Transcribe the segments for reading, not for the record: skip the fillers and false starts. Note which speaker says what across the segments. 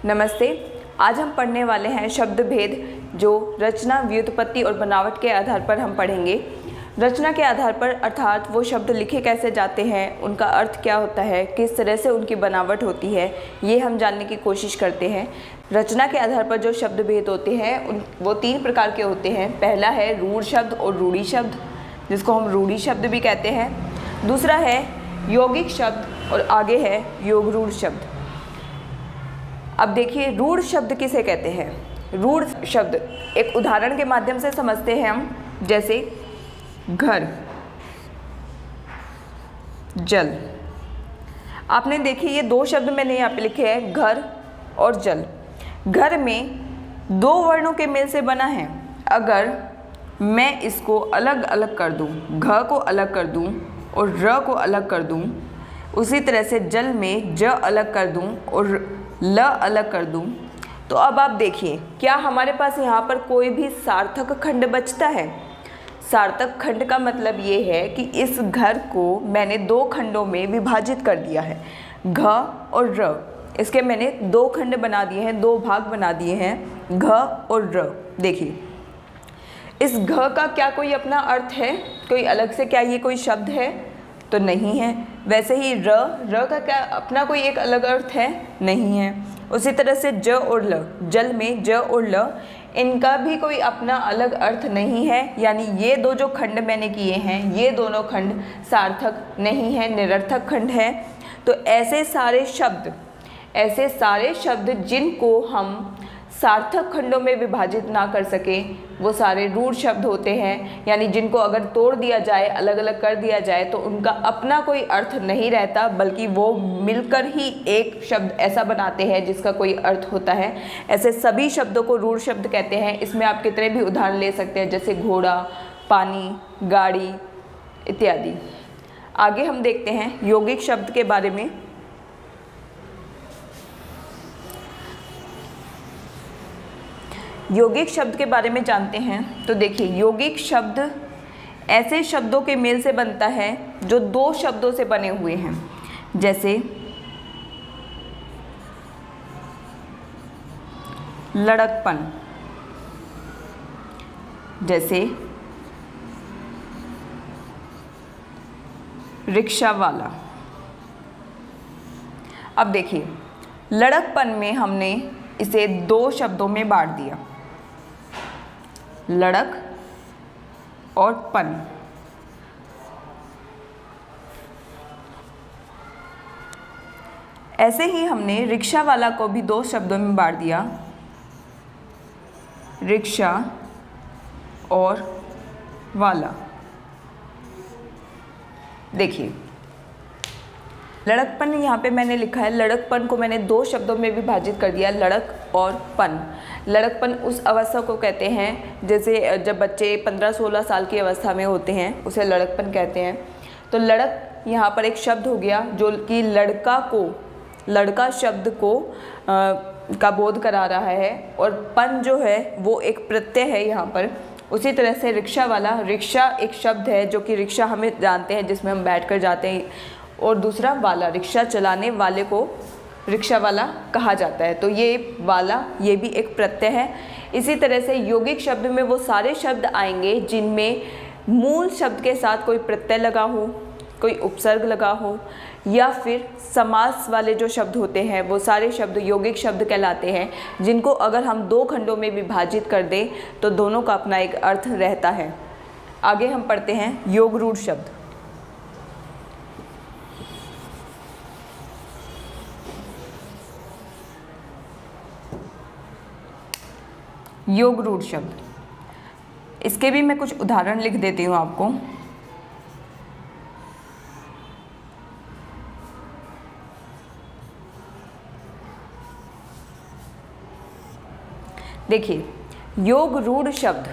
Speaker 1: नमस्ते। आज हम पढ़ने वाले हैं शब्द भेद, जो रचना, व्युत्पत्ति और बनावट के आधार पर हम पढ़ेंगे। रचना के आधार पर अर्थात वो शब्द लिखे कैसे जाते हैं, उनका अर्थ क्या होता है, किस तरह से उनकी बनावट होती है, ये हम जानने की कोशिश करते हैं। रचना के आधार पर जो शब्द भेद होते हैं वो 3 प्रकार के होते हैं। पहला है रूढ़ शब्द और रूढ़ी शब्द, जिसको हम रूढ़ी शब्द भी कहते हैं। दूसरा है यौगिक शब्द और आगे है योगरूढ़ शब्द। अब देखिए रूढ़ शब्द किसे कहते हैं। रूढ़ शब्द एक उदाहरण के माध्यम से समझते हैं हम, जैसे घर, जल। आपने देखिए ये 2 शब्द मैंने यहाँ पे लिखे हैं, घर और जल। घर में 2 वर्णों के मेल से बना है। अगर मैं इसको अलग अलग कर दूँ, घ को अलग कर दूँ और र को अलग कर दूँ, उसी तरह से जल में ज अलग कर दूँ और ल अलग कर दूँ, तो अब आप देखिए क्या हमारे पास यहाँ पर कोई भी सार्थक खंड बचता है। सार्थक खंड का मतलब ये है कि इस घर को मैंने 2 खंडों में विभाजित कर दिया है, घ और र। इसके मैंने 2 खंड बना दिए हैं, 2 भाग बना दिए हैं, घ और र। देखिए इस घ का क्या कोई अपना अर्थ है, कोई अलग से क्या ये कोई शब्द है, तो नहीं है। वैसे ही र का क्या अपना कोई एक अलग अर्थ है, नहीं है। उसी तरह से ज और ल, जल में ज और ल, इनका भी कोई अपना अलग अर्थ नहीं है। यानी ये 2 जो खंड मैंने किए हैं, ये दोनों खंड सार्थक नहीं है, निरर्थक खंड है। तो ऐसे सारे शब्द जिनको हम सार्थक खंडों में विभाजित ना कर सके, वो सारे रूढ़ शब्द होते हैं। यानी जिनको अगर तोड़ दिया जाए, अलग अलग कर दिया जाए, तो उनका अपना कोई अर्थ नहीं रहता, बल्कि वो मिलकर ही एक शब्द ऐसा बनाते हैं जिसका कोई अर्थ होता है। ऐसे सभी शब्दों को रूढ़ शब्द कहते हैं। इसमें आप कितने भी उदाहरण ले सकते हैं, जैसे घोड़ा, पानी, गाड़ी इत्यादि। आगे हम देखते हैं यौगिक शब्द के बारे में। यौगिक शब्द के बारे में जानते हैं। तो देखिए यौगिक शब्द ऐसे शब्दों के मेल से बनता है जो 2 शब्दों से बने हुए हैं, जैसे लड़कपन, जैसे रिक्शा वाला। अब देखिए लड़कपन में हमने इसे 2 शब्दों में बांट दिया, लड़क और पन। ऐसे ही हमने रिक्शा वाला को भी 2 शब्दों में बांट दिया, रिक्शा और वाला। देखिए लड़कपन यहाँ पे मैंने लिखा है, लड़कपन को मैंने 2 शब्दों में विभाजित कर दिया, लड़क और पन। लड़कपन उस अवस्था को कहते हैं जैसे जब बच्चे 15-16 साल की अवस्था में होते हैं, उसे लड़कपन कहते हैं। तो लड़क यहाँ पर एक शब्द हो गया जो कि लड़का शब्द को का बोध करा रहा है, और पन जो है वो एक प्रत्यय है यहाँ पर। उसी तरह से रिक्शा वाला, रिक्शा एक शब्द है जो कि रिक्शा हमें जानते हैं जिसमें हम बैठ कर जाते हैं, और दूसरा वाला, रिक्शा चलाने वाले को रिक्शा वाला कहा जाता है। तो ये वाला, ये भी एक प्रत्यय है। इसी तरह से यौगिक शब्द में वो सारे शब्द आएंगे जिनमें मूल शब्द के साथ कोई प्रत्यय लगा हो, कोई उपसर्ग लगा हो, या फिर समास वाले जो शब्द होते हैं वो सारे शब्द यौगिक शब्द कहलाते हैं, जिनको अगर हम 2 खंडों में विभाजित कर दें तो दोनों का अपना एक अर्थ रहता है। आगे हम पढ़ते हैं योगरूढ़ शब्द। योगरूढ़ शब्द, इसके भी मैं कुछ उदाहरण लिख देती हूँ आपको। देखिए योगरूढ़ शब्द,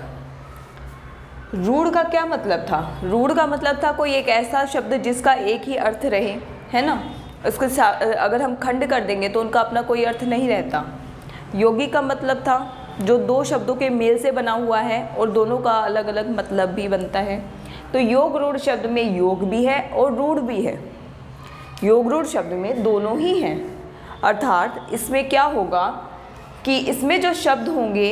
Speaker 1: रूढ़ का क्या मतलब था। रूढ़ का मतलब था कोई एक ऐसा शब्द जिसका एक ही अर्थ रहे, है ना। उसके अगर हम खंड कर देंगे तो उनका अपना कोई अर्थ नहीं रहता। योगी का मतलब था जो 2 शब्दों के मेल से बना हुआ है और दोनों का अलग अलग मतलब भी बनता है। तो योगरूढ़ शब्द में योग भी है और रूढ़ भी है। योगरूढ़ शब्द में दोनों ही हैं। अर्थात इसमें क्या होगा कि इसमें जो शब्द होंगे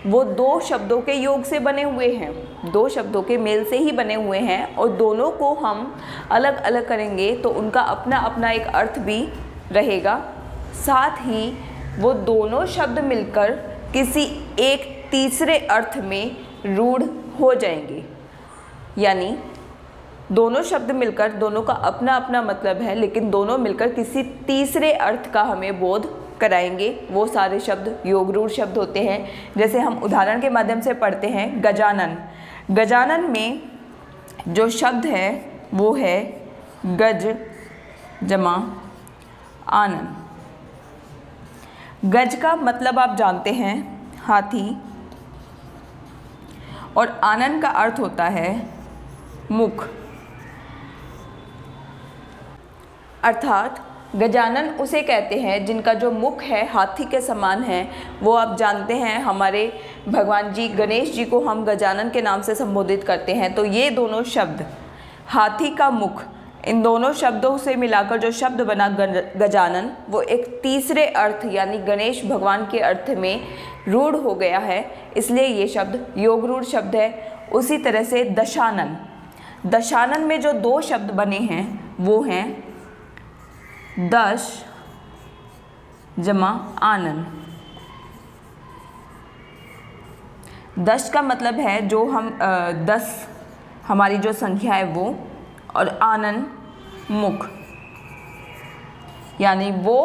Speaker 1: वो दो शब्दों के योग से बने हुए हैं, दो शब्दों के मेल से ही बने हुए हैं, और दोनों को हम अलग अलग करेंगे तो उनका अपना अपना एक अर्थ भी रहेगा। साथ ही वो दोनों शब्द मिलकर किसी एक तीसरे अर्थ में रूढ़ हो जाएंगे। यानी दोनों शब्द मिलकर, दोनों का अपना अपना मतलब है, लेकिन दोनों मिलकर किसी तीसरे अर्थ का हमें बोध कराएंगे। वो सारे शब्द योग रूढ़ शब्द होते हैं। जैसे हम उदाहरण के माध्यम से पढ़ते हैं गजानन। गजानन में जो शब्द है वो है गज जमा आनन। गज का मतलब आप जानते हैं हाथी, और आनन का अर्थ होता है मुख। अर्थात गजानन उसे कहते हैं जिनका जो मुख है हाथी के समान है। वो आप जानते हैं हमारे भगवान जी गणेश जी को हम गजानन के नाम से संबोधित करते हैं। तो ये दोनों शब्द हाथी का मुख, इन दोनों शब्दों से मिलाकर जो शब्द बना गजानन, वो एक तीसरे अर्थ यानी गणेश भगवान के अर्थ में रूढ़ हो गया है, इसलिए ये शब्द योग रूढ़ शब्द है। उसी तरह से दशानन। दशानन में जो दो शब्द बने हैं वो हैं दश जमा आनन। दश का मतलब है जो हम 10 हमारी जो संख्या है वो, और आनन मुख, यानी वो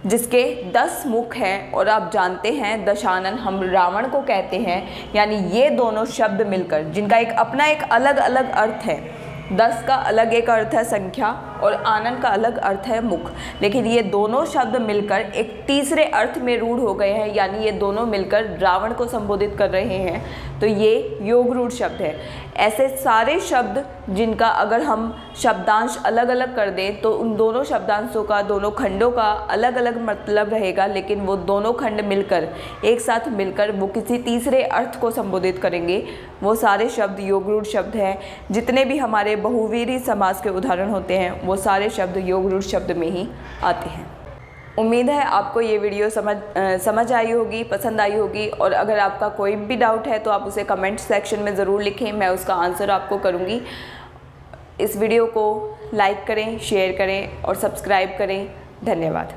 Speaker 1: जिसके 10 मुख हैं। और आप जानते हैं दशानन हम रावण को कहते हैं। यानी ये दोनों शब्द मिलकर जिनका एक अपना एक अलग अलग अर्थ है, 10 का अलग एक अर्थ है संख्या, और आनन का अलग अर्थ है मुख, लेकिन ये दोनों शब्द मिलकर एक तीसरे अर्थ में रूढ़ हो गए हैं। यानी ये दोनों मिलकर रावण को संबोधित कर रहे हैं, तो ये योग रूढ़ शब्द है। ऐसे सारे शब्द जिनका अगर हम शब्दांश अलग अलग कर दें तो उन दोनों शब्दांशों का, दोनों खंडों का अलग अलग मतलब रहेगा, लेकिन वो दोनों खंड मिलकर एक साथ मिलकर वो किसी तीसरे अर्थ को संबोधित करेंगे। वो सारे शब्द योग रूढ़ शब्द हैं। जितने भी हमारे बहुवीरी समास के उदाहरण होते हैं वो सारे शब्द योग रूढ़ शब्द में ही आते हैं। उम्मीद है आपको ये वीडियो समझ आई होगी, पसंद आई होगी, और अगर आपका कोई भी डाउट है तो आप उसे कमेंट सेक्शन में ज़रूर लिखें, मैं उसका आंसर आपको करूँगी। इस वीडियो को लाइक करें, शेयर करें और सब्सक्राइब करें। धन्यवाद।